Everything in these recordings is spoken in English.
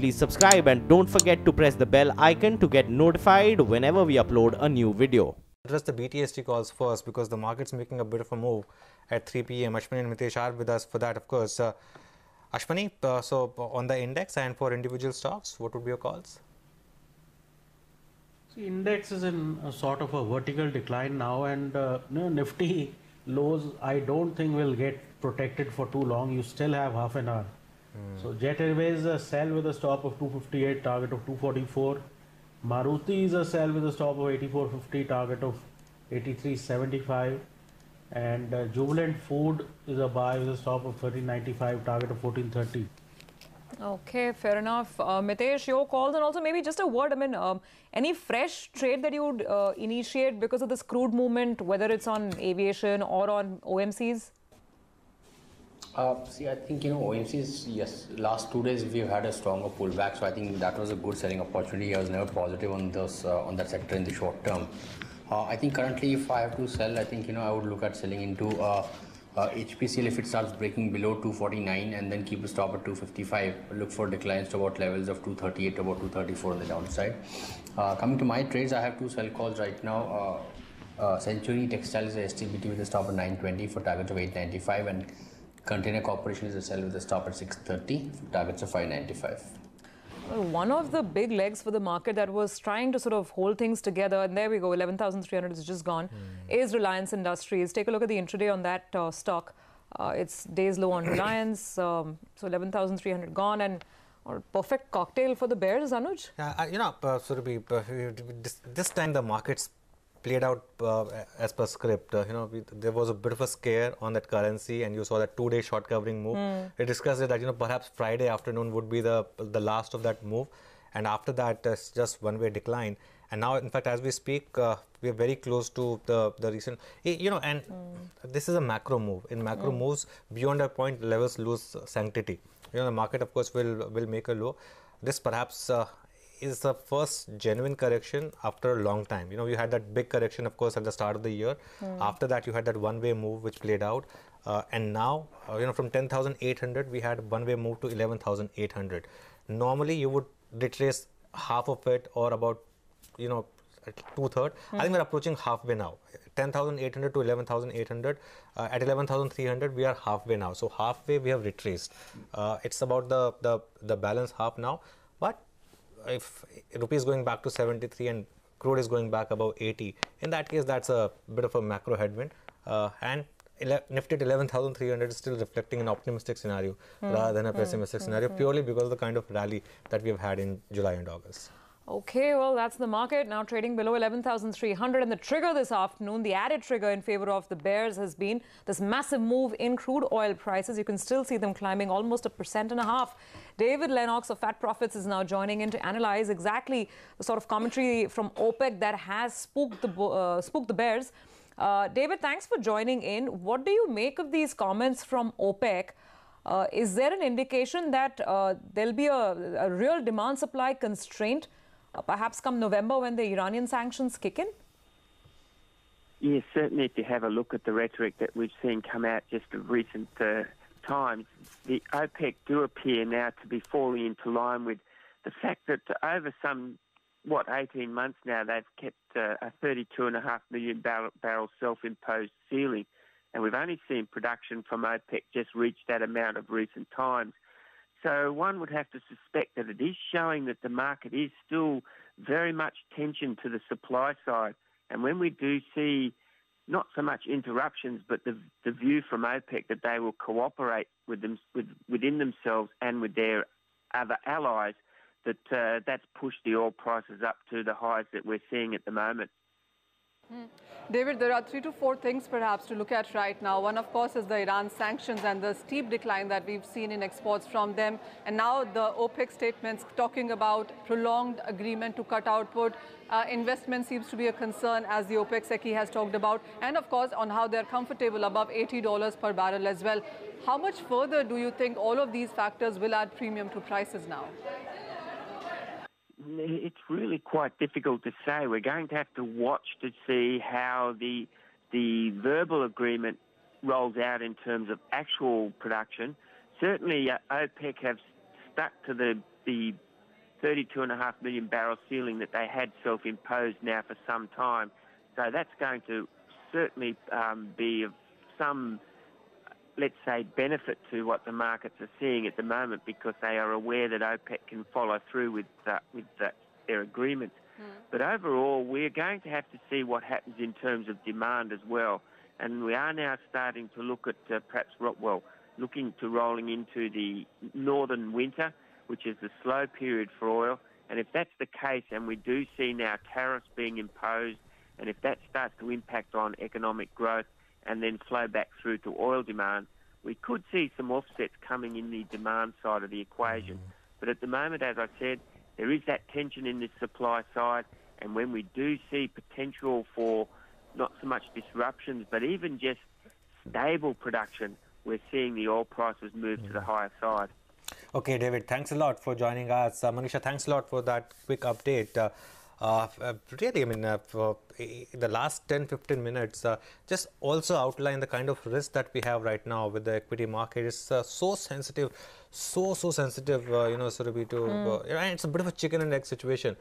please subscribe and don't forget to press the bell icon to get notified whenever we upload a new video. Address the BTST calls first because the market's making a bit of a move at 3 p.m. Ashwani and Mitesh are with us for that, of course. Ashwani, so on the index and for individual stocks, what would be your calls? See, index is in a sort of a vertical decline now, and Nifty lows I don't think will get protected for too long. You still have half an hour. So Jet Airways a sell with a stop of 258, target of 244. Maruti is a sell with a stop of 84.50, target of 83.75. And Jubilant Food is a buy with a stop of 13.95, target of 14.30. Okay, fair enough. Mitesh, your calls, and also maybe just a word. I mean, any fresh trade that you would initiate because of this crude movement, whether it's on aviation or on OMCs? See, I think, OMCs, yes, last 2 days we've had a stronger pullback, so I think that was a good selling opportunity. I was never positive on those on that sector in the short term. I think currently, if I have to sell, I think, I would look at selling into HPCL if it starts breaking below 249 and then keep a stop at 255. Look for declines to about levels of 238 to about 234 on the downside. Coming to my trades, I have 2 sell calls right now. Century Textiles is a STBT with a stop at 920 for targets of 895, and Container Corporation is a sell with a stop at 630 for targets of 595. Well, one of the big legs for the market that was trying to sort of hold things together, and there we go, 11,300 is just gone, is Reliance Industries. Take a look at the intraday on that stock. It's days low on Reliance, so 11,300 gone, and perfect cocktail for the bears, Anuj? This time the markets played out as per script. There was a bit of a scare on that currency, and you saw that 2-day short covering move. We discussed it that perhaps Friday afternoon would be the last of that move, and after that it's just one-way decline. And now, in fact, as we speak, we are very close to the recent. And this is a macro move. In macro moves, beyond a point, levels lose sanctity. The market, of course, will make a low. This perhaps is the first genuine correction after a long time. You had that big correction, of course, at the start of the year. After that, you had that one-way move which played out. And now, from 10,800, we had one-way move to 11,800. Normally, you would retrace half of it or about, 2/3. I think we're approaching halfway now. 10,800 to 11,800. At 11,300, we are halfway now. So halfway we have retraced. It's about the balance half now. But if rupee is going back to 73 and crude is going back above 80, in that case, that's a bit of a macro headwind. And Nifty at 11,300 is still reflecting an optimistic scenario rather than a pessimistic scenario, purely because of the kind of rally that we have had in July and August. Okay, well, that's the market now trading below 11,300. And the trigger this afternoon, the added trigger in favor of the bears, has been this massive move in crude oil prices. You can still see them climbing almost 1.5%. David Lennox of Fat Profits is now joining in to analyze exactly the sort of commentary from OPEC that has spooked the bears. David, thanks for joining in. What do you make of these comments from OPEC? Is there an indication that there'll be a real demand-supply constraint, perhaps come November when the Iranian sanctions kick in? Yes, certainly if you have a look at the rhetoric that we've seen come out just of recent times, the OPEC do appear now to be falling into line with the fact that over some, 18 months now, they've kept a 32.5 million barrel self-imposed ceiling. And we've only seen production from OPEC just reach that amount of recent times. So one would have to suspect that it is showing that the market is still very much tension to the supply side. And when we do see not so much interruptions, but the view from OPEC that they will cooperate within themselves and with their other allies, that's pushed the oil prices up to the highs that we're seeing at the moment. David, there are 3 to 4 things perhaps to look at right now. One, of course, is the Iran sanctions and the steep decline that we've seen in exports from them. And now the OPEC statements talking about prolonged agreement to cut output. Investment seems to be a concern, as the OPEC SECI has talked about. And, of course, on how they're comfortable above $80 per barrel as well. How much further do you think all of these factors will add premium to prices now? It's really quite difficult to say. We're going to have to watch to see how the verbal agreement rolls out in terms of actual production. Certainly, OPEC have stuck to the 32.5 million barrel ceiling that they had self-imposed now for some time. So that's going to certainly be of some, let's say, benefit to what the markets are seeing at the moment, because they are aware that OPEC can follow through with their agreement. But overall, we're going to have to see what happens in terms of demand as well. And we are now starting to look at looking to rolling into the northern winter, which is the slow period for oil. And if that's the case, and we do see now tariffs being imposed, and if that starts to impact on economic growth and then flow back through to oil demand, we could see some offsets coming in the demand side of the equation. But at the moment, as I said, there is that tension in this supply side, and when we do see potential for not so much disruptions, but even just stable production, we're seeing the oil prices move to the higher side. Okay, David, thanks a lot for joining us. Manisha, thanks a lot for that quick update. Really, I mean, for the last 10-15 minutes, just also outline the kind of risk that we have right now with the equity market. It's so sensitive, so sensitive, Surabhi, to, it's a bit of a chicken and egg situation.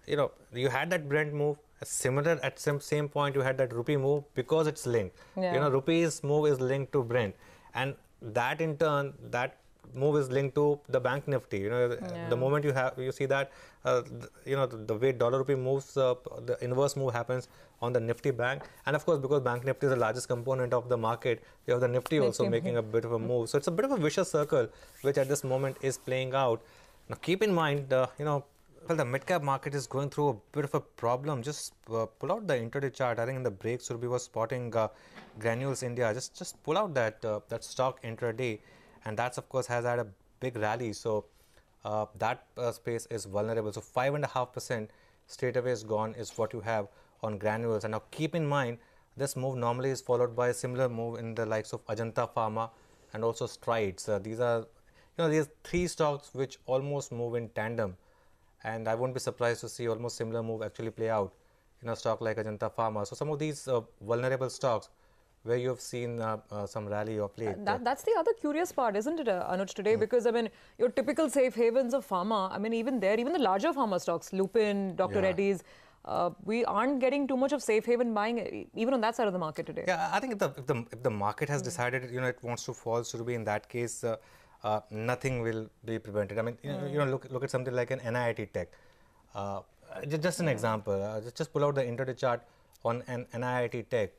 You had that Brent move, similar at same point you had that rupee move, because it's linked. Rupee's move is linked to Brent, and that in turn, that move is linked to the bank nifty. The moment you see that the way dollar rupee moves, the inverse move happens on the nifty bank. And of course, because bank nifty is the largest component of the market, you have the nifty also making a bit of a move. So it's a bit of a vicious circle which at this moment is playing out. Now keep in mind, well, the mid-cap market is going through a bit of a problem. Just pull out the intraday chart. I think in the break, Surabhi was spotting Granules India. Just pull out that stock intraday, and that's of course has had a big rally. So that space is vulnerable. So 5.5% straight away is gone is what you have on Granules. And now keep in mind, this move normally is followed by a similar move in the likes of Ajanta Pharma and also Strides. These are these three stocks which almost move in tandem. And I won't be surprised to see almost similar move actually play out in a stock like Ajanta Pharma. So some of these vulnerable stocks where you have seen some rally of late. That's the other curious part, isn't it, Anuj, today? Because, I mean, your typical safe havens of pharma, I mean, even the larger pharma stocks, Lupin, Dr. Reddy's, we aren't getting too much of safe haven buying, even on that side of the market today. Yeah, I think if the market has decided, it wants to fall, so to be in that case, nothing will be prevented. I mean, look at something like an NIIT Tech. Just an example. Just pull out the intraday chart on an NIIT Tech.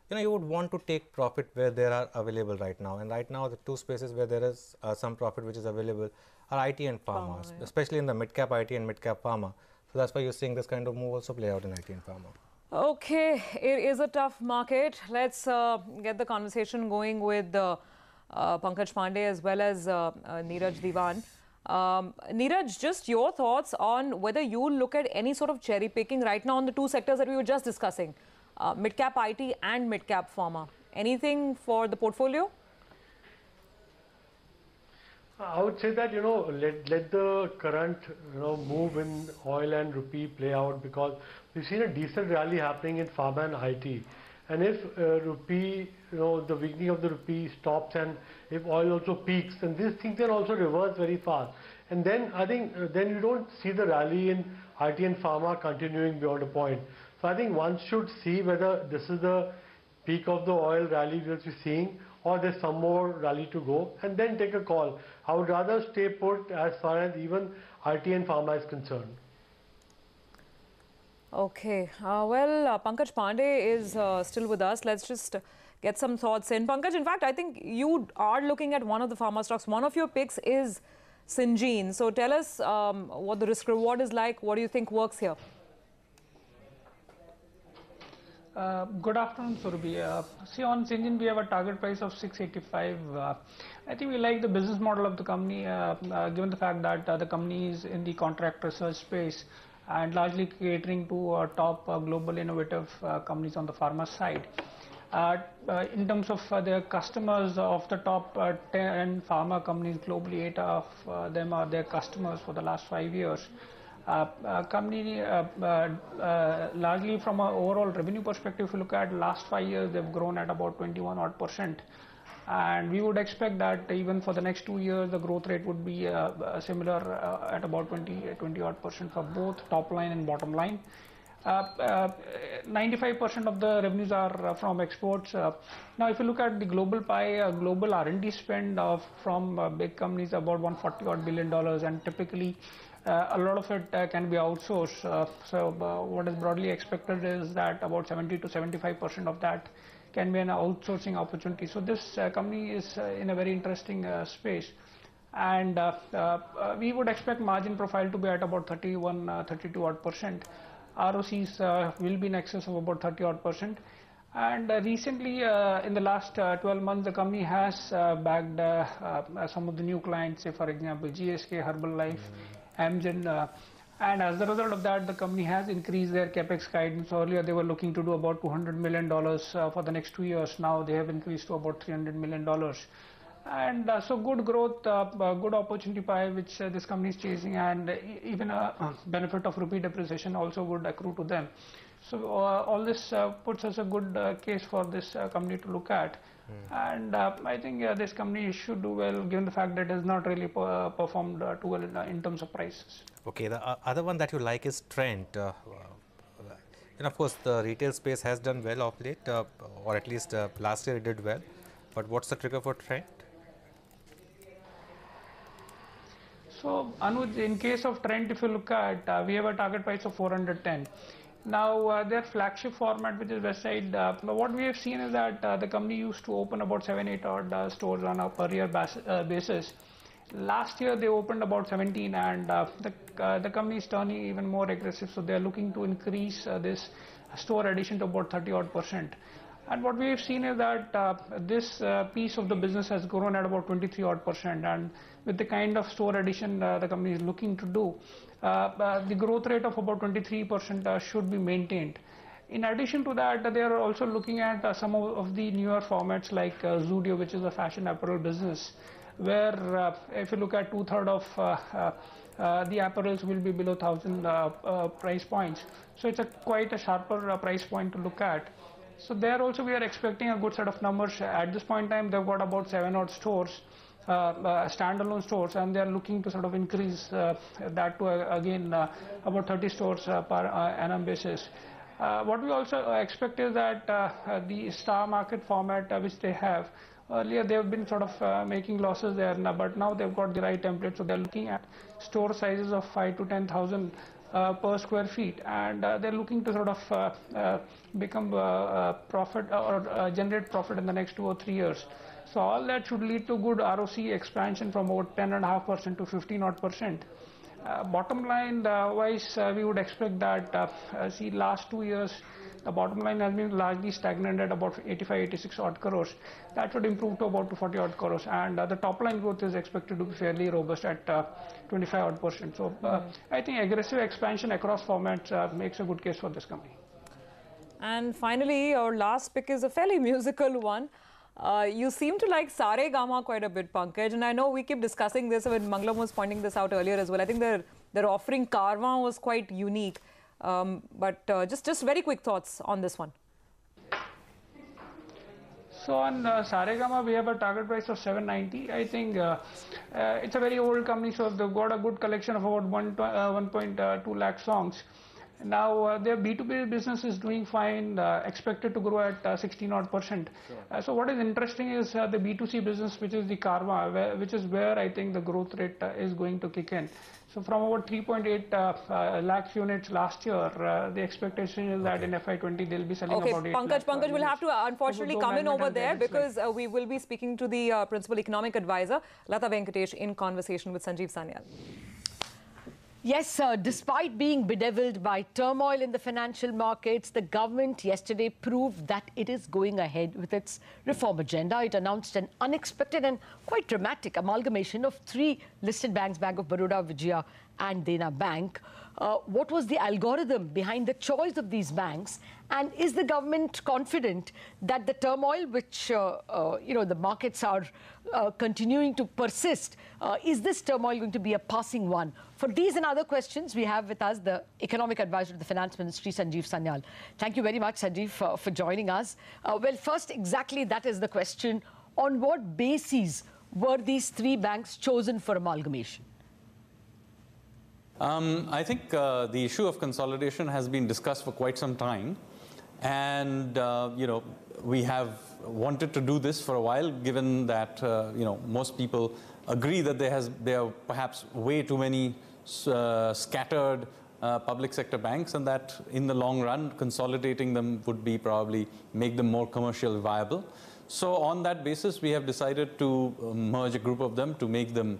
You would want to take profit where they are available right now. And right now, the two spaces where there is some profit which is available are IT and pharma, especially in the mid-cap IT and mid-cap pharma. So that's why you're seeing this kind of move also play out in IT and pharma. Okay, it is a tough market. Let's get the conversation going with Pankaj Pandey as well as Neeraj Diwan. Neeraj, just your thoughts on whether you look at any sort of cherry picking right now on the two sectors that we were just discussing, mid-cap IT and mid-cap pharma. Anything for the portfolio? I would say that, let the current, move in oil and rupee play out, because we've seen a decent rally happening in pharma and IT. And if rupee, the weakening of the rupee stops, and if oil also peaks, then these things can also reverse very fast. And then I think then you don't see the rally in IT and pharma continuing beyond a point. So I think one should see whether this is the peak of the oil rally we'll be seeing, or there's some more rally to go, and then take a call. I would rather stay put as far as even IT and pharma is concerned. Okay. Well, Pankaj Pandey is still with us. Let's just get some thoughts in. Pankaj, in fact, I think you are looking at one of the pharma stocks. One of your picks is Syngene. So tell us what the risk reward is like. What do you think works here? Good afternoon, Surabhi. See, on Syngene, we have a target price of 685. I think we like the business model of the company, given the fact that the company is in the contract research space and largely catering to top global innovative companies on the pharma side. In terms of their customers, of the top 10 pharma companies globally, 8 of them are their customers for the last 5 years. Company largely from an overall revenue perspective, if you look at last 5 years, they've grown at about 21% odd. And we would expect that even for the next 2 years, the growth rate would be similar at about 20% for both top line and bottom line. 95% of the revenues are from exports. Now, if you look at the global pie, global R&D spend from big companies about $140 billion, and typically a lot of it can be outsourced. So what is broadly expected is that about 70 to 75% of that can be an outsourcing opportunity. So this company is in a very interesting space. And we would expect margin profile to be at about 32%. ROCs will be in excess of about 30%. And recently, in the last 12 months, the company has bagged some of the new clients, say for example, GSK, Herbalife, Amgen. And as a result of that, the company has increased their capex guidance. Earlier, they were looking to do about $200 million for the next 2 years. Now they have increased to about $300 million. And so good growth, good opportunity pie, which this company is chasing, and even a benefit of rupee depreciation also would accrue to them. So all this puts us a good case for this company to look at. And I think this company should do well, given the fact that it has not really performed too well in terms of prices. Okay, the other one that you like is Trent. And of course, the retail space has done well of late, or at least last year it did well. But what's the trigger for Trent? So, Anuj, in case of Trent, if you look at, we have a target price of 410. Now, their flagship format, which is Westside, what we have seen is that the company used to open about 7-8 odd stores on a per year basis. Last year, they opened about 17, and the company is turning even more aggressive. So, they are looking to increase this store addition to about 30%. And what we have seen is that this piece of the business has grown at about 23%, and with the kind of store addition the company is looking to do, the growth rate of about 23% should be maintained. In addition to that, they are also looking at some of the newer formats like Zudio, which is a fashion apparel business, where if you look at 2/3 of the apparels will be below 1,000 price points. So it's quite a sharper price point to look at. So there also we are expecting a good set of numbers. At this point in time, they've got about 7 odd stores, standalone stores, and they are looking to sort of increase that to again about 30 stores per annum basis. What we also expect is that the star market format which they have, earlier they have been sort of making losses there, but now they've got the right template, so they're looking at store sizes of 5,000 to 10,000 per square feet, and they're looking to sort of become profit or generate profit in the next 2 or 3 years. So all that should lead to good ROC expansion from about 10.5% to 15%. Bottom line wise, we would expect that see last 2 years the bottom line has been largely stagnant at about 85-86 odd crores. That should improve to about 240 odd crores, and the top line growth is expected to be fairly robust at 25 odd %. So I think aggressive expansion across formats makes a good case for this company. And finally, our last pick is a fairly musical one. You seem to like Sare Gama quite a bit, Pankaj, and I know we keep discussing this when Mangalam was pointing this out earlier as well. I think their offering Carvaan was quite unique, but just very quick thoughts on this one. So on Saregama, we have a target price of 790. I think it's a very old company, so they've got a good collection of about 1.2 lakh songs. Now their B2B business is doing fine, expected to grow at 16 odd %. Sure. So what is interesting is the B2C business, which is the Karma, which is where I think the growth rate is going to kick in. So from about 3.8 lakh units last year, the expectation is that in FY20 they'll be selling about 8 lakh. Pankaj will have to unfortunately come in over there because we will be speaking to the principal economic advisor, Lata Venkatesh, in conversation with Sanjeev Sanyal. Yes, despite being bedeviled by turmoil in the financial markets, the government yesterday proved that it is going ahead with its reform agenda. It announced an unexpected and quite dramatic amalgamation of 3 listed banks, Bank of Baroda, Vijaya and Dena Bank. What was the algorithm behind the choice of these banks? And is the government confident that the turmoil which, the markets are continuing to persist, is this turmoil going to be a passing one? For these and other questions, we have with us the Economic Advisor to the Finance Ministry, Sanjeev Sanyal. Thank you very much, Sanjeev, for joining us. Well, first, exactly that is the question. On what basis were these three banks chosen for amalgamation? I think the issue of consolidation has been discussed for quite some time, and we have wanted to do this for a while, given that most people agree that there are perhaps way too many scattered public sector banks, and that in the long run consolidating them would be probably make them more commercially viable. So on that basis we have decided to merge a group of them to make them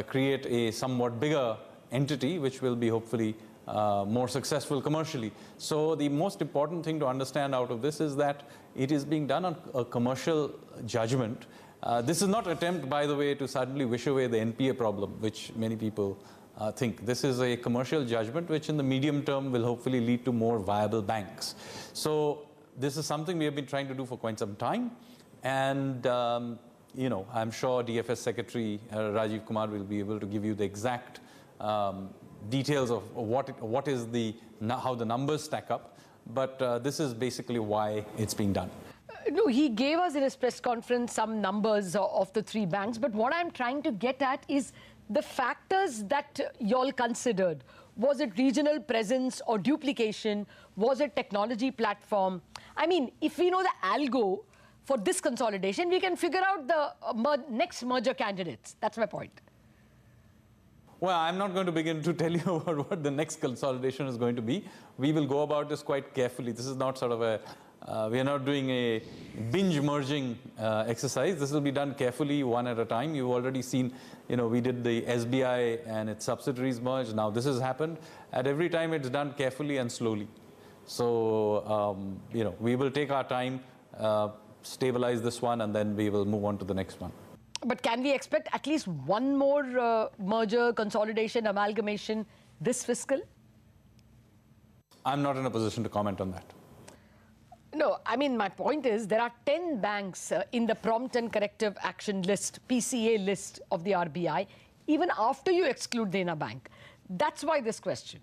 create a somewhat bigger entity which will be hopefully more successful commercially. So the most important thing to understand out of this is that it is being done on a commercial judgment. This is not an attempt, by the way, to suddenly wish away the NPA problem, which many people think. This is a commercial judgment which in the medium term will hopefully lead to more viable banks. So this is something we have been trying to do for quite some time, and I'm sure DFS Secretary Rajiv Kumar will be able to give you the exact details of what is how the numbers stack up, but this is basically why it's being done. No, he gave us in his press conference some numbers of the three banks, but what I'm trying to get at is the factors that y'all considered. Was it regional presence or duplication? Was it technology platform? I mean, if we know the algo for this consolidation, we can figure out the next merger candidates. That's my point. Well, I'm not going to begin to tell you about what the next consolidation is going to be. We will go about this quite carefully. This is not sort of we are not doing a binge merging exercise. This will be done carefully, one at a time. You've already seen, we did the SBI and its subsidiaries merge. Now this has happened. At every time it's done carefully and slowly. So, we will take our time, stabilize this one, and then we will move on to the next one. But can we expect at least one more merger, consolidation, amalgamation this fiscal? I'm not in a position to comment on that. No, I mean, my point is there are 10 banks in the prompt and corrective action list, PCA list of the RBI, even after you exclude Dena Bank. That's why this question.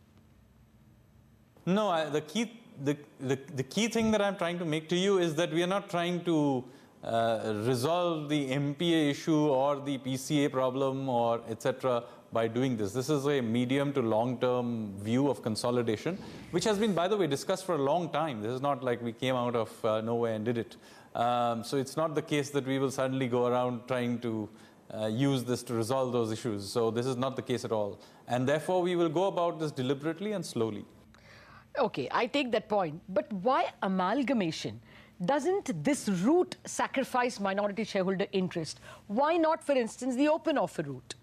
No, the key thing that I'm trying to make to you is that we are not trying to resolve the MPA issue or the PCA problem or etc. by doing this. This is a medium to long-term view of consolidation, which has been, by the way, discussed for a long time. This is not like we came out of nowhere and did it. So it's not the case that we will suddenly go around trying to use this to resolve those issues. So this is not the case at all. And therefore, we will go about this deliberately and slowly. Okay, I take that point. But why amalgamation? Doesn't this route sacrifice minority shareholder interest? Why not, for instance, the open offer route?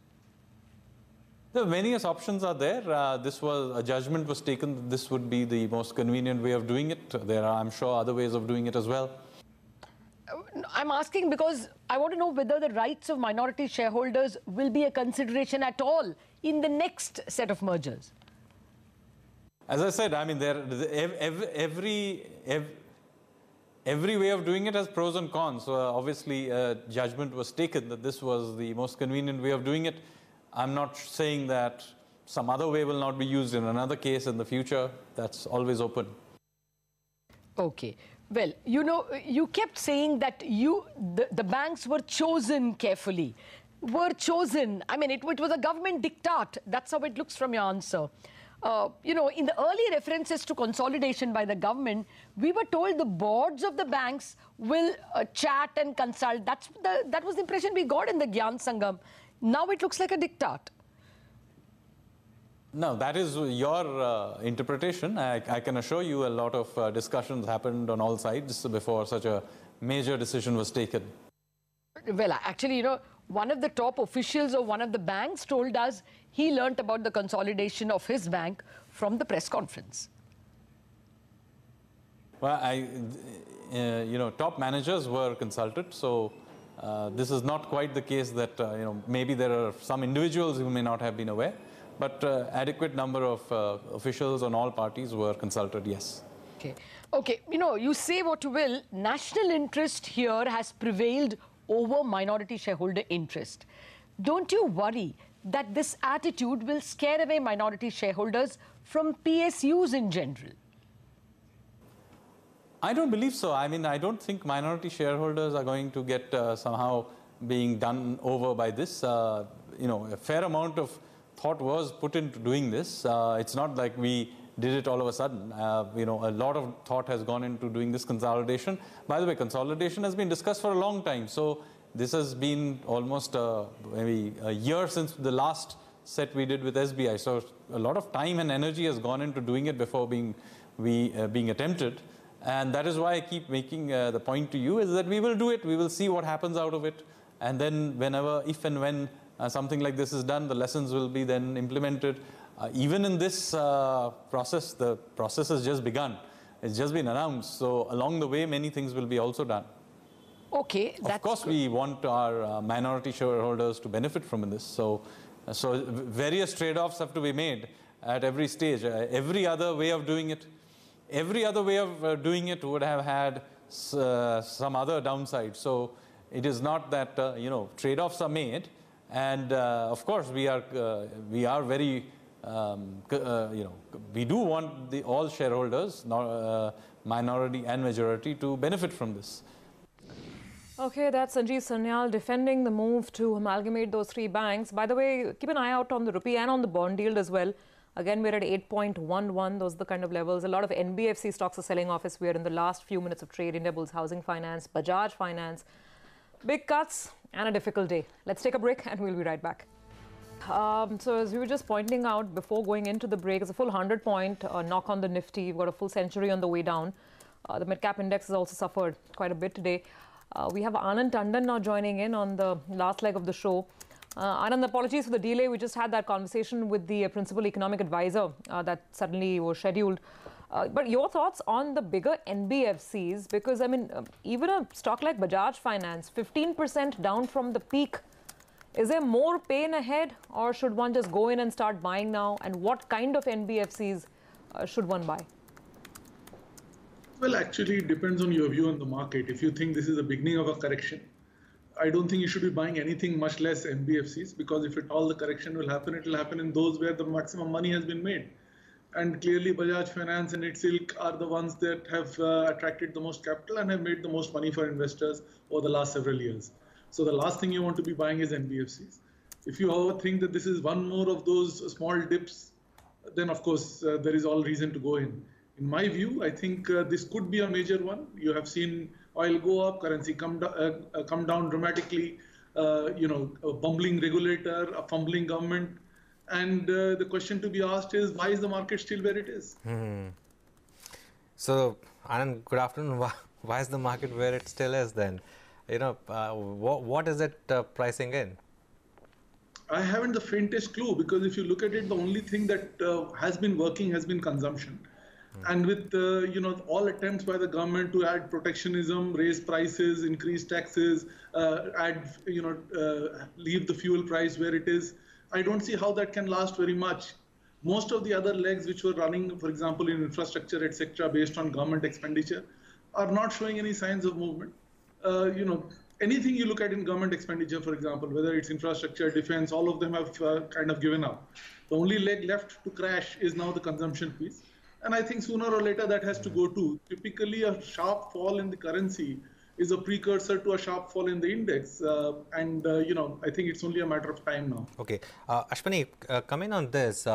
The various options are there. A judgment was taken that this would be the most convenient way of doing it. There are, I'm sure, other ways of doing it as well. I'm asking because I want to know whether the rights of minority shareholders will be a consideration at all in the next set of mergers. As I said, I mean, every way of doing it has pros and cons. So obviously, judgment was taken that this was the most convenient way of doing it. I'm not saying that some other way will not be used in another case in the future. That's always open. Okay. Well, you kept saying that the banks were chosen carefully. Were chosen. I mean, it was a government diktat. That's how it looks from your answer. In the early references to consolidation by the government, we were told the boards of the banks will chat and consult. That was the impression we got in the Gyan Sangam. Now it looks like a diktat. No, that is your interpretation. I can assure you a lot of discussions happened on all sides before such a major decision was taken. Well, actually, one of the top officials of one of the banks told us he learnt about the consolidation of his bank from the press conference. Well, top managers were consulted, so this is not quite the case that, maybe there are some individuals who may not have been aware, but adequate number of officials on all parties were consulted, yes. Okay, you say what you will, national interest here has prevailed over minority shareholder interest. Don't you worry that this attitude will scare away minority shareholders from PSUs in general? I don't believe so. I mean, I don't think minority shareholders are going to get somehow being done over by this. You know, a fair amount of thought was put into doing this. It's not like we did it all of a sudden. You know, a lot of thought has gone into doing this consolidation. By the way, consolidation has been discussed for a long time. So this has been almost maybe a year since the last set we did with SBI. So a lot of time and energy has gone into doing it before being attempted. And that is why I keep making the point to you is that we will do it. We will see what happens out of it. And then whenever, if and when something like this is done, the lessons will be then implemented. Even in this process, the process has just begun. It's just been announced. So along the way, many things will be also done. Okay. Of course, we want our minority shareholders to benefit from this. So various trade-offs have to be made at every stage. Every other way of doing it would have had some other downside. So it is not that you know, trade-offs are made, and of course we are very you know, we do want all shareholders, minority and majority, to benefit from this. Okay, that's Sanjeev Sanyal defending the move to amalgamate those three banks. By the way, keep an eye out on the rupee and on the bond yield as well. Again, we're at 8.11. Those are the kind of levels. A lot of NBFC stocks are selling off as we are in the last few minutes of trade. Indiabulls Housing Finance, Bajaj Finance. Big cuts and a difficult day. Let's take a break and we'll be right back. So as we were just pointing out before going into the break, it's a full 100-point knock on the Nifty. You've got a full century on the way down. The mid-cap index has also suffered quite a bit today. We have Anand Tandon now joining in on the last leg of the show. Anand, apologies for the delay. We just had that conversation with the principal economic advisor that suddenly was scheduled. But your thoughts on the bigger NBFCs? Because, I mean, even a stock like Bajaj Finance, 15% down from the peak. Is there more pain ahead, or should one just go in and start buying now? And what kind of NBFCs should one buy? Well, actually, it depends on your view on the market. If you think this is the beginning of a correction, I don't think you should be buying anything, much less NBFCs, because if at all the correction will happen, it will happen in those where the maximum money has been made. And clearly, Bajaj Finance and its ilk are the ones that have attracted the most capital and have made the most money for investors over the last several years. So the last thing you want to be buying is NBFCs. If you however think that this is one more of those small dips, then of course there is all reason to go in. In my view, I think this could be a major one. You have seen oil go up, currency come down dramatically, you know, a bumbling regulator, a fumbling government. And the question to be asked is, why is the market still where it is? So, Anand, good afternoon. Why is the market where it still is then? You know, what is it pricing in? I haven't the faintest clue, because if you look at it, the only thing that has been working has been consumption. And with you know, all attempts by the government to add protectionism, raise prices, increase taxes, leave the fuel price where it is, I don't see how that can last very much. Most of the other legs which were running, for example, in infrastructure, etc., based on government expenditure, are not showing any signs of movement. You know, anything you look at in government expenditure, for example, whether it's infrastructure, defense, all of them have kind of given up. The only leg left to crash is now the consumption piece. And I think sooner or later that has to go too. Typically, a sharp fall in the currency is a precursor to a sharp fall in the index. You know, I think it's only a matter of time now. Okay. Ashwani, coming on this,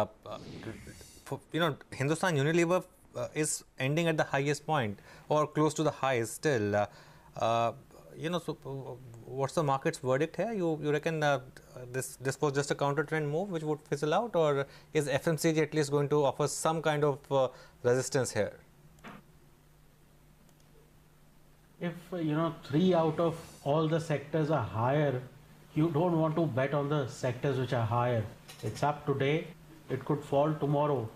you know, Hindustan Unilever is ending at the highest point or close to the highest still. You know, so what's the market's verdict here? You reckon this was just a counter trend move which would fizzle out, or is FMCG at least going to offer some kind of resistance here? If you know 3 out of all the sectors are higher, you don't want to bet on the sectors which are higher. It's up today, it could fall tomorrow.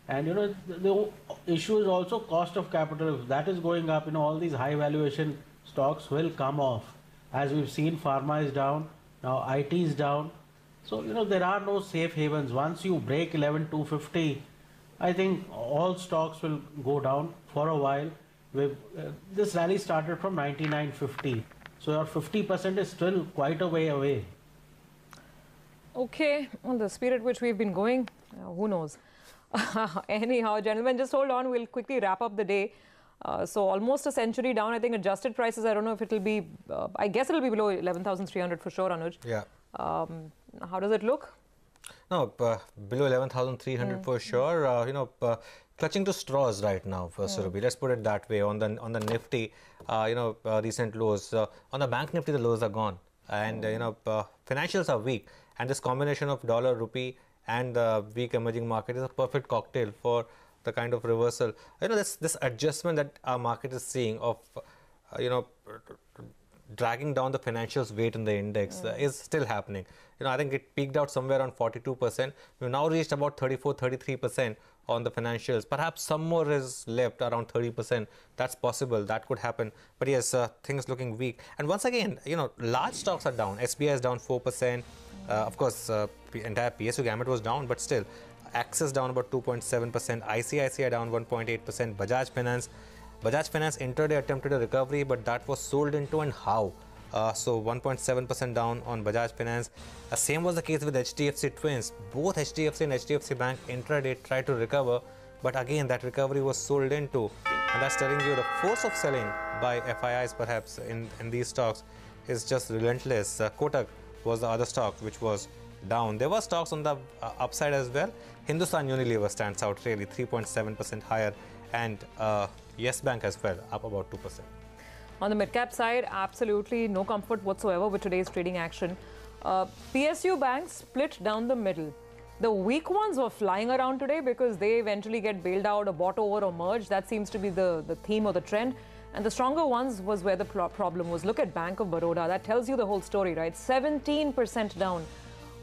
And you know, the issue is also cost of capital. If that is going up, you know, all these high valuation stocks will come off. As we've seen, pharma is down, now IT is down. So, you know, there are no safe havens. Once you break 11,250, I think all stocks will go down for a while. This rally started from 99.50. So your 50% is still quite a way away. Okay, well, the spirit which we've been going, who knows? Anyhow, gentlemen, just hold on. We'll quickly wrap up the day. So almost a century down. I think adjusted prices, I don't know if it'll be, I guess it'll be below 11,300 for sure, Anuj. Yeah. How does it look? No, below 11,300 for sure. Clutching to straws right now for Surabhi. Let's put it that way. On the Nifty, recent lows. On the Bank Nifty, the lows are gone, and financials are weak. And this combination of dollar, rupee, and the weak emerging market is a perfect cocktail for the kind of reversal. This adjustment that our market is seeing of, dragging down the financials weight in the index is still happening. I think it peaked out somewhere around 42%. We've now reached about 33% on the financials. Perhaps some more is left, around 30%. That's possible. That could happen. But yes, things looking weak. And once again, large stocks are down. SBI is down 4%. Of course, the entire PSU gamut was down, but still. Axis down about 2.7%. ICICI down 1.8%. Bajaj Finance intraday attempted a recovery, but that was sold into, and how? So 1.7% down on Bajaj Finance. Same was the case with HDFC Twins. Both HDFC and HDFC Bank intraday tried to recover, but again that recovery was sold into, and that's telling you the force of selling by FIIs perhaps in these stocks is just relentless. Kotak was the other stock which was down. There were stocks on the upside as well. Hindustan Unilever stands out really, 3.7% higher, and Yes Bank as well, up about 2%. On the mid-cap side, absolutely no comfort whatsoever with today's trading action. PSU banks split down the middle. The weak ones were flying around today because they eventually get bailed out or bought over or merged. That seems to be the theme or the trend. And the stronger ones was where the problem was. Look at Bank of Baroda. That tells you the whole story, right? 17% down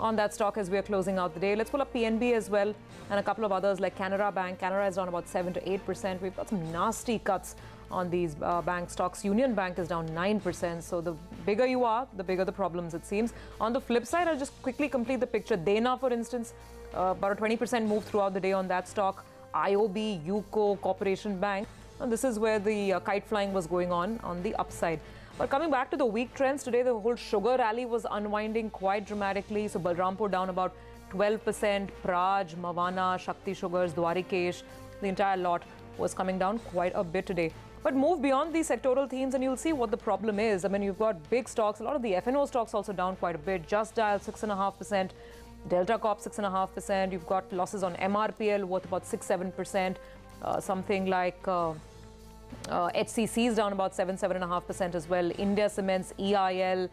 on that stock as we are closing out the day. Let's pull up PNB as well, and a couple of others like Canara Bank. Canara is down about 7 to 8%. We've got some nasty cuts on these bank stocks. Union Bank is down 9%. So the bigger you are, the bigger the problems, it seems. On the flip side, I'll just quickly complete the picture. Dana, for instance, about a 20% move throughout the day on that stock. IOB, UCO, Corporation Bank. And this is where the kite flying was going on the upside. But coming back to the weak trends, today the whole sugar rally was unwinding quite dramatically. So Balrampur down about 12%, Praj, Mavana, Shakti Sugars, Dwarikesh, the entire lot was coming down quite a bit today. But move beyond these sectoral themes and you'll see what the problem is. I mean, you've got big stocks, a lot of the FNO stocks also down quite a bit. Just Dial 6.5%, Delta Corp 6.5%. You've got losses on MRPL worth about 6-7%. Something like HCC is down about 7.5% as well. India Cements, EIL,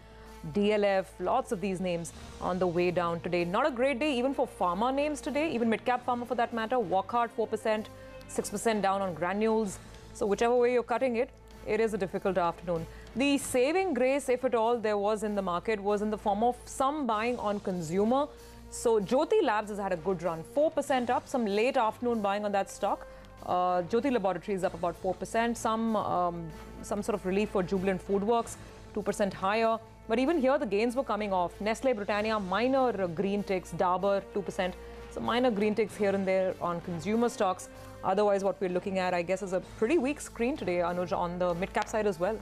DLF, lots of these names on the way down today. Not a great day even for pharma names today, even mid-cap pharma for that matter. Wockhardt 4%, 6% down on Granules. So whichever way you're cutting it, it is a difficult afternoon. The saving grace, if at all there was in the market, was in the form of some buying on consumer. So Jyoti Labs has had a good run, 4% up, some late afternoon buying on that stock. Jyoti Laboratories up about 4%, some sort of relief for Jubilant Foodworks, 2% higher. But even here the gains were coming off. Nestle Britannia, minor green ticks, Dabur 2%. So minor green ticks here and there on consumer stocks. Otherwise, what we're looking at, I guess, is a pretty weak screen today, Anuj, on the mid-cap side as well.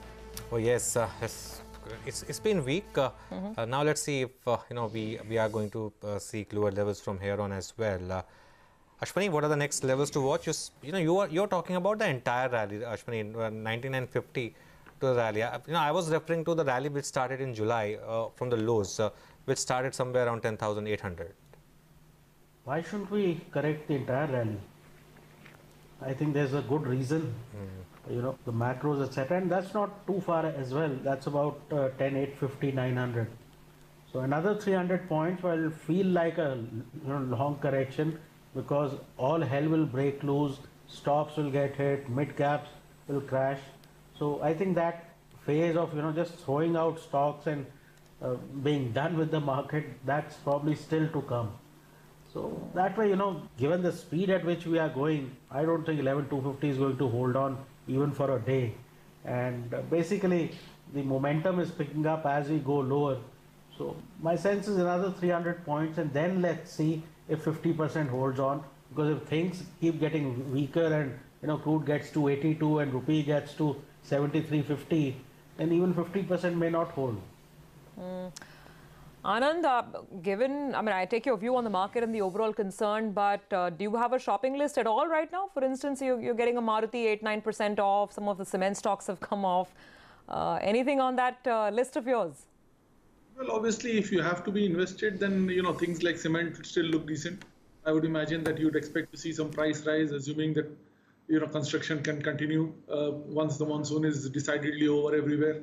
Oh yes, it's been weak. Now let's see if we are going to see lower levels from here on as well. Ashwani, what are the next levels to watch? You're talking about the entire rally, Ashwani, 1950 to the rally. I was referring to the rally which started in July from the lows, which started somewhere around 10,800. Why shouldn't we correct the entire rally? I think there's a good reason. The macros, etc. And that's not too far as well. That's about 10,850, 900. So another 300 points will feel like a long correction, because all hell will break loose, stocks will get hit, mid caps will crash. So I think that phase of just throwing out stocks and being done with the market, that's probably still to come. So that way, given the speed at which we are going, I don't think 11,250 is going to hold on even for a day. And basically the momentum is picking up as we go lower. So my sense is another 300 points, and then let's see if 50% holds on, because if things keep getting weaker and crude gets to 82 and rupee gets to 73.50, then even 50% may not hold. Anand, I take your view on the market and the overall concern, but do you have a shopping list at all right now? For instance, you're getting a Maruti 8-9% off. Some of the cement stocks have come off. Anything on that list of yours? Well, obviously, if you have to be invested, then things like cement would still look decent. I would imagine that you'd expect to see some price rise, assuming that construction can continue once the monsoon is decidedly over everywhere.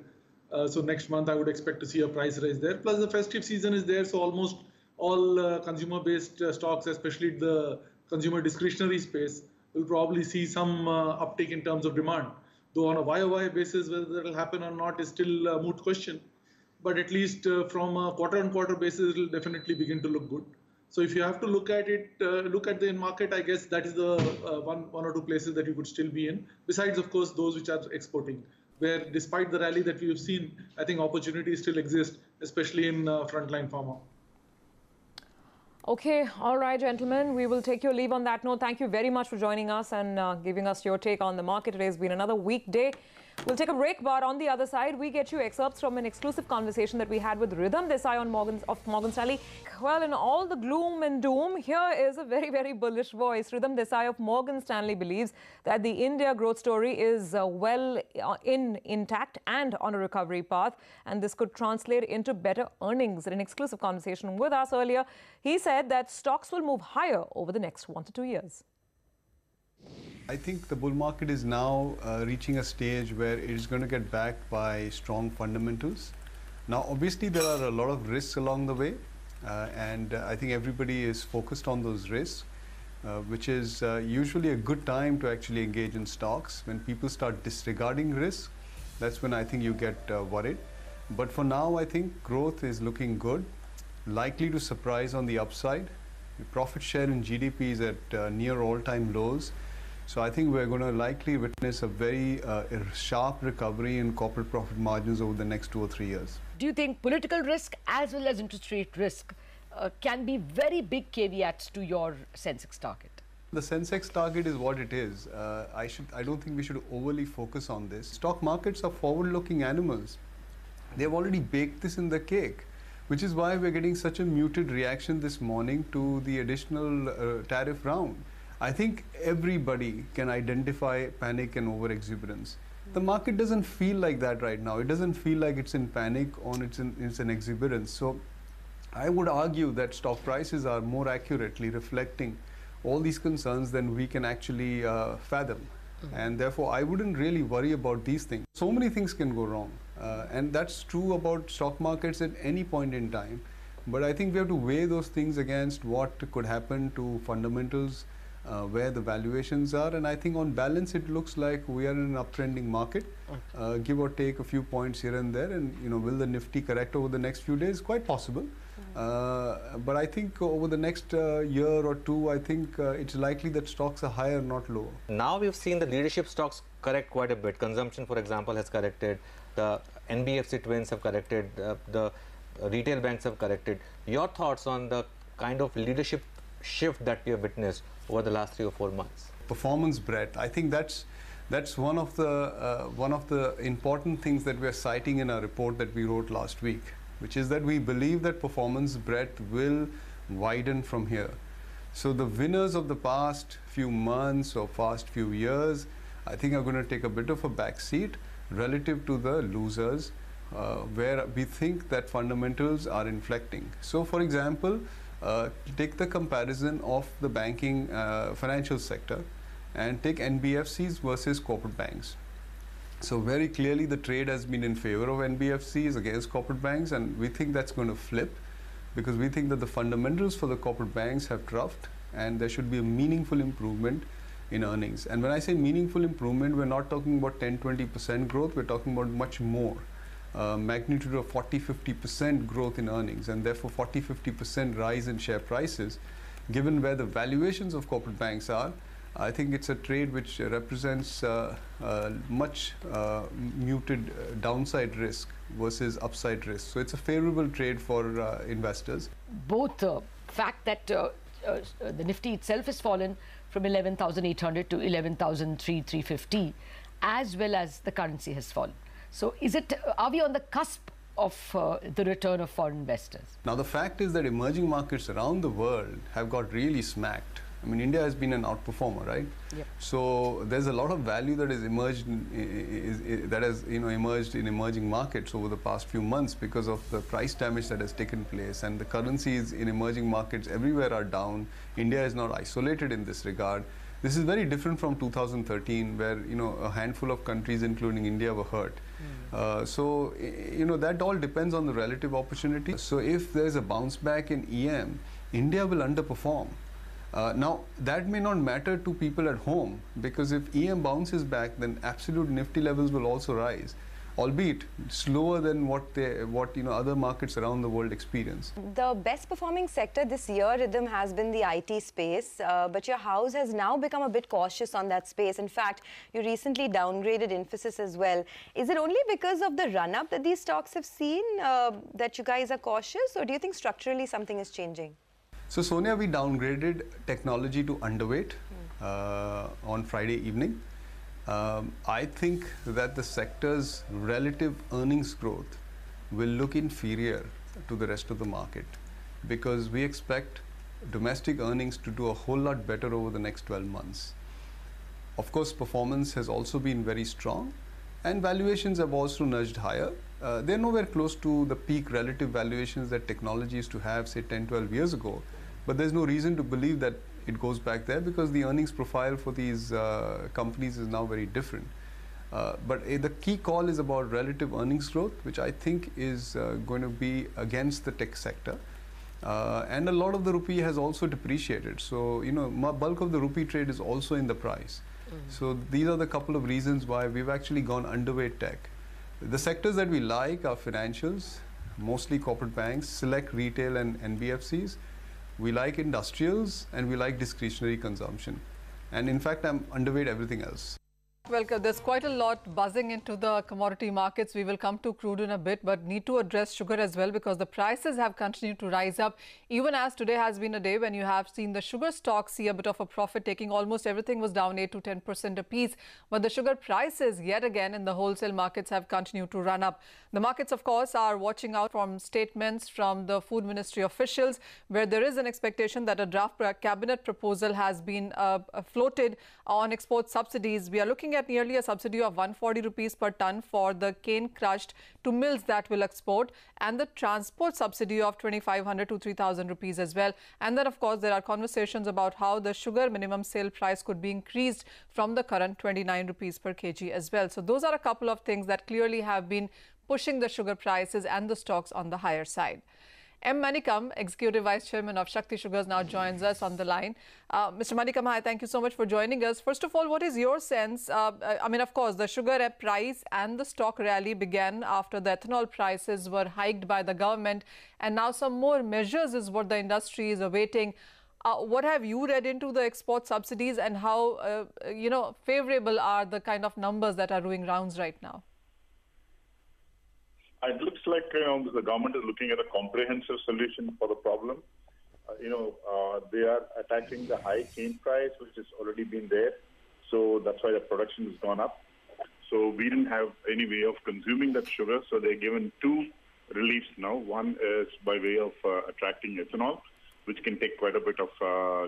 So next month, I would expect to see a price rise there. Plus, the festive season is there, so almost all consumer-based stocks, especially the consumer discretionary space, will probably see some uptick in terms of demand. Though on a YOY basis, whether that will happen or not is still a moot question. But at least from a quarter-on-quarter basis, it will definitely begin to look good. So if you have to look at it, look at the market, I guess that is the one or two places that you could still be in. Besides, of course, those which are exporting, where despite the rally that we have seen, I think opportunities still exist, especially in frontline pharma. Okay, all right, gentlemen. We will take your leave on that note. Thank you very much for joining us and giving us your take on the market. Today has been another weekday. We'll take a break, but on the other side, we get you excerpts from an exclusive conversation that we had with Ridham Desai of Morgan Stanley. Well, in all the gloom and doom, here is a very, very bullish voice. Ridham Desai of Morgan Stanley believes that the India growth story is intact and on a recovery path, and this could translate into better earnings. In an exclusive conversation with us earlier, he said that stocks will move higher over the next 1 to 2 years. I think the bull market is now reaching a stage where it is going to get backed by strong fundamentals. Now, obviously, there are a lot of risks along the way, and I think everybody is focused on those risks, which is usually a good time to actually engage in stocks. When people start disregarding risk, that's when I think you get worried. But for now, I think growth is looking good, likely to surprise on the upside. The profit share in GDP is at near all-time lows. So I think we're going to likely witness a very sharp recovery in corporate profit margins over the next 2 or 3 years. Do you think political risk as well as interest rate risk can be very big caveats to your Sensex target? The Sensex target is what it is. I don't think we should overly focus on this. Stock markets are forward-looking animals. They've already baked this in the cake, which is why we're getting such a muted reaction this morning to the additional tariff round. I think everybody can identify panic and over-exuberance. The market doesn't feel like that right now. It doesn't feel like it's in panic or it's in exuberance. So I would argue that stock prices are more accurately reflecting all these concerns than we can actually fathom. And therefore, I wouldn't really worry about these things. So many things can go wrong. And that's true about stock markets at any point in time. But I think we have to weigh those things against what could happen to fundamentals, where the valuations are, and I think on balance it looks like we are in an uptrending market, give or take a few points here and there, and will the Nifty correct over the next few days? Quite possible. But I think over the next year or two, I think it's likely that stocks are higher, not lower. Now we've seen the leadership stocks correct quite a bit. Consumption, for example, has corrected. The NBFC twins have corrected. The retail banks have corrected. Your thoughts on the kind of leadership shift that we have witnessed over the last 3 or 4 months? Performance breadth. I think that's one of the important things that we are citing in our report that we wrote last week, which is that we believe that performance breadth will widen from here. So the winners of the past few months or past few years, I think are going to take a bit of a back seat relative to the losers, where we think that fundamentals are inflecting. So for example, take the comparison of the banking financial sector and take NBFCs versus corporate banks. So very clearly the trade has been in favor of NBFCs against corporate banks, and we think that's going to flip because we think that the fundamentals for the corporate banks have troughed and there should be a meaningful improvement in earnings. And when I say meaningful improvement, we're not talking about 10-20% growth, we're talking about much more. Magnitude of 40-50% growth in earnings, and therefore 40-50% rise in share prices. Given where the valuations of corporate banks are, I think it's a trade which represents much muted downside risk versus upside risk. So it's a favorable trade for investors. Both the fact that the Nifty itself has fallen from 11,800 to 11,350, as well as the currency has fallen. So are we on the cusp the return of foreign investors? Now, the fact is that emerging markets around the world have got really smacked. I mean, India has been an outperformer, right? Yep. So there's a lot of value that has emerged, emerged in emerging markets over the past few months because of the price damage that has taken place, and the currencies in emerging markets everywhere are down. India is not isolated in this regard. This is very different from 2013, where a handful of countries, including India, were hurt. So that all depends on the relative opportunity. So if there's a bounce back in EM, India will underperform. Now, that may not matter to people at home, because if EM bounces back, then absolute Nifty levels will also rise, albeit slower than what other markets around the world experience. The best performing sector this year, Rhythm, has been the IT space, but your house has now become a bit cautious on that space. In fact, you recently downgraded Infosys as well. Is it only because of the run-up that these stocks have seen that you guys are cautious, or do you think structurally something is changing? So, Sonia, we downgraded technology to underweight on Friday evening. I think that the sector's relative earnings growth will look inferior to the rest of the market, because we expect domestic earnings to do a whole lot better over the next 12 months. Of course, performance has also been very strong, and valuations have also nudged higher. They're nowhere close to the peak relative valuations that technology used to have, say, 10, 12 years ago. But there's no reason to believe that it goes back there, because the earnings profile for these companies is now very different. But the key call is about relative earnings growth, which I think is going to be against the tech sector. And a lot of the rupee has also depreciated. So, bulk of the rupee trade is also in the price. So these are the couple of reasons why we've actually gone underweight tech. The sectors that we like are financials, mostly corporate banks, select retail and NBFCs. We like industrials, and we like discretionary consumption. And in fact, I'm underweight everything else. Well, there's quite a lot buzzing into the commodity markets. We will come to crude in a bit, but need to address sugar as well, because the prices have continued to rise up, even as today has been a day when you have seen the sugar stocks see a bit of a profit taking. Almost everything was down 8 to 10% apiece, but the sugar prices yet again in the wholesale markets have continued to run up. The markets, of course, are watching out from statements from the Food Ministry officials, where there is an expectation that a draft cabinet proposal has been floated on export subsidies. We are looking at nearly a subsidy of 140 rupees per ton for the cane crushed to mills that will export, and the transport subsidy of 2,500 to 3,000 rupees as well. And then, of course, there are conversations about how the sugar minimum sale price could be increased from the current 29 rupees per kg as well. So those are a couple of things that clearly have been pushing the sugar prices and the stocks on the higher side. M. Manikam, Executive Vice Chairman of Shakti Sugars, now joins us on the line. Mr. Manikam, hi, thank you so much for joining us. First of all, what is your sense? I mean, of course, the sugar price and the stock rally began after the ethanol prices were hiked by the government, and now some more measures is what the industry is awaiting. What have you read into the export subsidies, and how, favorable are the kind of numbers that are doing rounds right now? It looks like the government is looking at a comprehensive solution for the problem. They are attacking the high cane price, which has already been there. So that's why the production has gone up. So we didn't have any way of consuming that sugar. So they're given two reliefs now. One is by way of attracting ethanol, which can take quite a bit of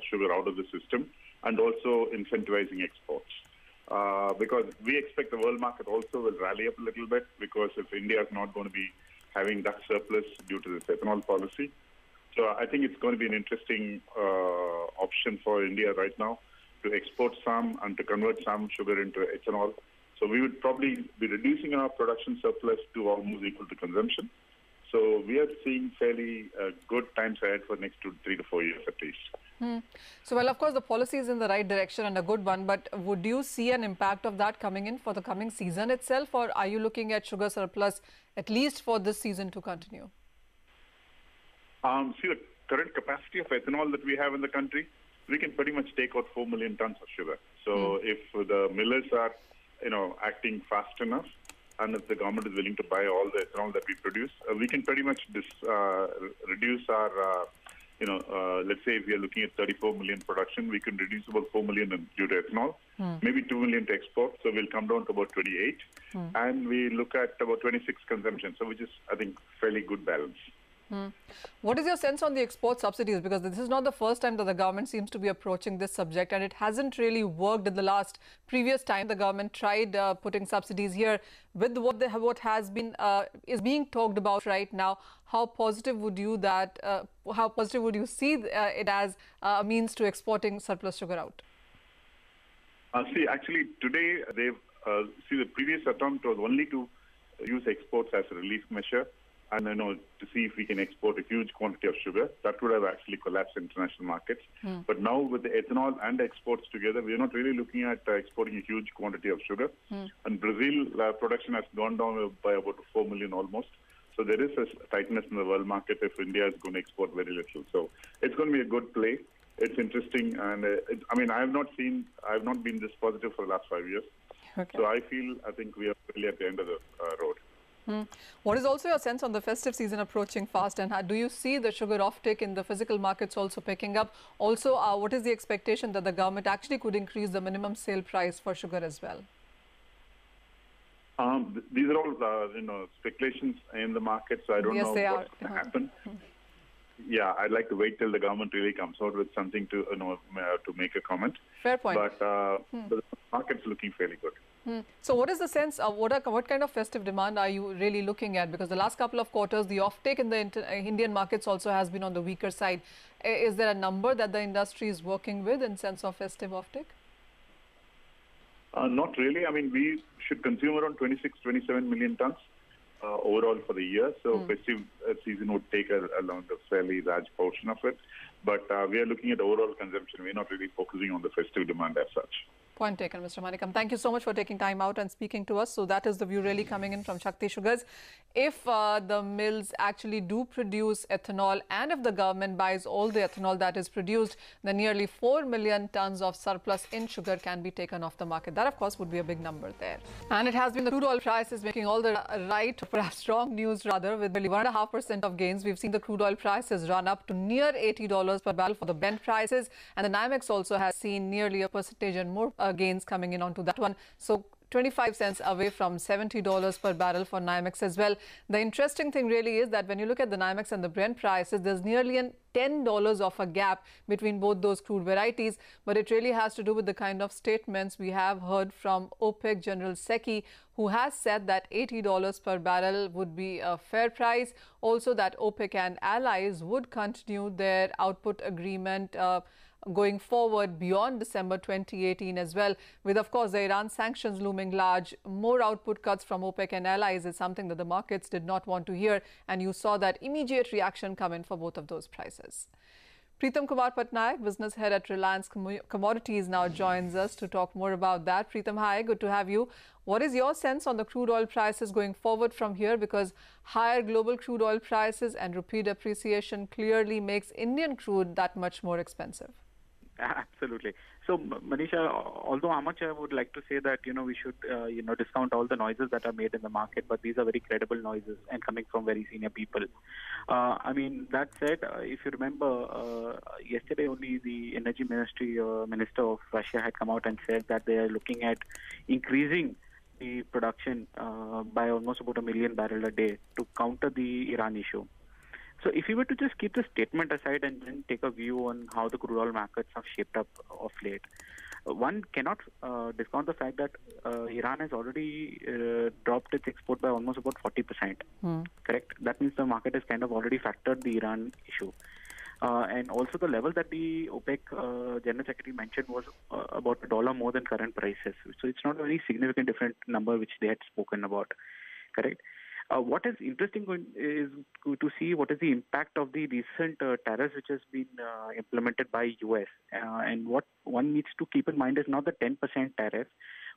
sugar out of the system, and also incentivizing exports. Because we expect the world market also will rally up a little bit, because if India is not going to be having that surplus due to this ethanol policy. So I think it's going to be an interesting option for India right now to export some and to convert some sugar into ethanol. So we would probably be reducing our production surplus to almost equal to consumption. So we are seeing fairly good times ahead for the next 3 to 4 years at least. So, well, of course, the policy is in the right direction and a good one, but would you see an impact of that coming in for the coming season itself, or are you looking at sugar surplus at least for this season to continue? See, the current capacity of ethanol that we have in the country, we can pretty much take out 4 million tons of sugar. So if the millers are, acting fast enough, and if the government is willing to buy all the ethanol that we produce, we can pretty much reduce our let's say if we are looking at 34 million production, we can reduce about 4 million due to ethanol, maybe 2 million to export, so we'll come down to about 28. And we look at about 26 consumption, so which is, I think, fairly good balance. What is your sense on the export subsidies? Because this is not the first time that the government seems to be approaching this subject, and it hasn't really worked in the previous time the government tried putting subsidies here. With what has been is being talked about right now, how positive would you see it as a means to exporting surplus sugar out? See, actually, today they've the previous attempt was only to use exports as a relief measure, and to see if we can export a huge quantity of sugar. That would have actually collapsed international markets. But now with the ethanol and exports together, we are not really looking at exporting a huge quantity of sugar. And Brazil production has gone down by about 4 million almost. So there is a tightness in the world market if India is going to export very little. So it's going to be a good play. It's interesting, and I have not been this positive for the last 5 years. Okay. So I think we are really at the end of the road. What is also your sense on the festive season approaching fast, and do you see the sugar offtake in the physical markets also picking up? Also, what is the expectation that the government actually could increase the minimum sale price for sugar as well? These are all speculations in the market, so I don't know what's going to happen. Yeah, I'd like to wait till the government really comes out with something to to make a comment. Fair point. But the market's looking fairly good. So what is the sense of what kind of festive demand are you really looking at? Because the last couple of quarters, the offtake in the Indian markets also has been on the weaker side. Is there a number that the industry is working with in sense of festive offtake? Not really. We should consume around 27 million tons overall for the year. So festive season would take a fairly large portion of it. But we are looking at overall consumption. We're not really focusing on the festive demand as such. Point taken, Mr. Manikam. Thank you so much for taking time out and speaking to us. So that is the view really coming in from Shakti Sugars. If the mills actually do produce ethanol, and if the government buys all the ethanol that is produced, then nearly 4 million tons of surplus in sugar can be taken off the market. That, of course, would be a big number there. And it has been the crude oil prices making all the right, perhaps strong news rather, with nearly 1.5% of gains. We've seen the crude oil prices run up to near $80 per barrel for the Brent prices, and the NYMEX also has seen nearly a percentage and more gains coming in onto that one. So 25 cents away from $70 per barrel for NYMEX as well. The interesting thing really is that when you look at the NYMEX and the Brent prices, there's nearly an $10 of a gap between both those crude varieties. But it really has to do with the kind of statements we have heard from OPEC General Secchi, who has said that $80 per barrel would be a fair price. Also that OPEC and allies would continue their output agreement going forward beyond December 2018 as well, with of course the Iran sanctions looming large. More output cuts from OPEC and allies is something that the markets did not want to hear, and you saw that immediate reaction come in for both of those prices. Preetham Kumar Patnaik, business head at Reliance Commodities, now joins us to talk more about that. Preetham, hi, good to have you. What is your sense on the crude oil prices going forward from here? Because higher global crude oil prices and rupee depreciation clearly makes Indian crude that much more expensive. Absolutely. So, Manisha, although how much I would like to say that, we should, discount all the noises that are made in the market, but these are very credible noises and coming from very senior people. That said, if you remember, yesterday only the Energy Minister of Russia had come out and said that they are looking at increasing the production by almost about 1 million barrels a day to counter the Iran issue. So if you were to just keep the statement aside and then take a view on how the crude oil markets have shaped up of late, one cannot discount the fact that Iran has already dropped its export by almost about 40%. Correct? That means the market has kind of already factored the Iran issue. And also the level that the OPEC General Secretary mentioned was about $1 more than current prices. So it's not a very significant different number which they had spoken about. Correct? What is interesting is to see what is the impact of the recent tariffs which has been implemented by US. And what one needs to keep in mind is not the 10% tariff,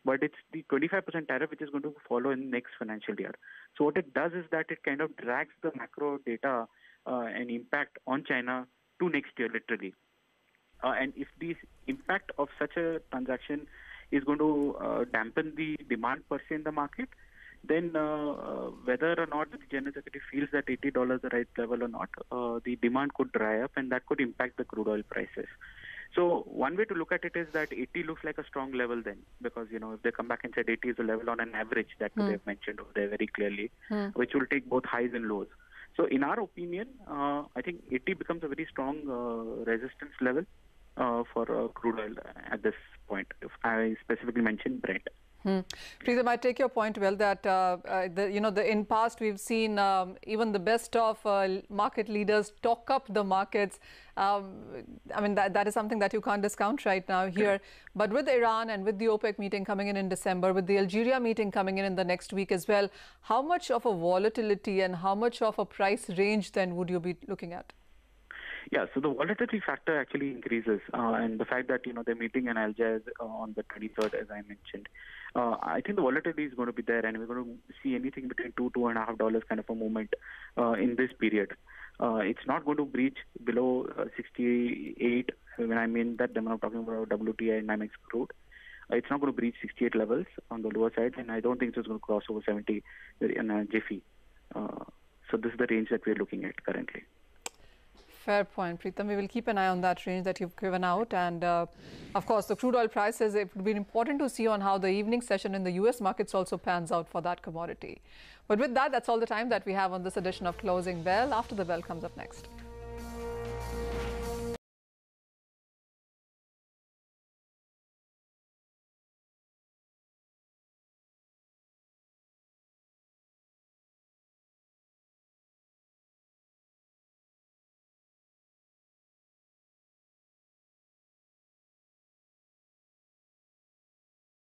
but it's the 25% tariff which is going to follow in the next financial year. So what it does is that it kind of drags the macro data and impact on China to next year, literally. And if the impact of such a transaction is going to dampen the demand per se in the market, then whether or not the General Secretary feels that $80 is the right level or not, the demand could dry up and that could impact the crude oil prices. So one way to look at it is that 80 looks like a strong level then, because, you know, if they come back and said 80 is a level on an average, that they've mentioned over there very clearly, which will take both highs and lows. So in our opinion, I think 80 becomes a very strong resistance level for crude oil at this point. If I specifically mention Brent. Preetham, I take your point well that in past we've seen even the best of market leaders talk up the markets. I mean that is something that you can't discount right now here. But with Iran and with the OPEC meeting coming in December, with the Algeria meeting coming in the next week as well, how much of a volatility and how much of a price range then would you be looking at? Yeah, so the volatility factor actually increases, and the fact that they're meeting in Algiers on the 23rd, as I mentioned, I think the volatility is going to be there, and we're going to see anything between $2–2.5 kind of a movement in this period. It's not going to breach below 68. When I mean that, I'm not talking about WTI and NYMEX crude. It's not going to breach 68 levels on the lower side, and I don't think it's going to cross over 70 in a jiffy. So this is the range that we're looking at currently. Fair point, Preetham. We will keep an eye on that range that you've given out. And of course, the crude oil prices, it would be important to see on how the evening session in the US markets also pans out for that commodity. But with that, that's all the time that we have on this edition of Closing Bell. After the bell comes up next.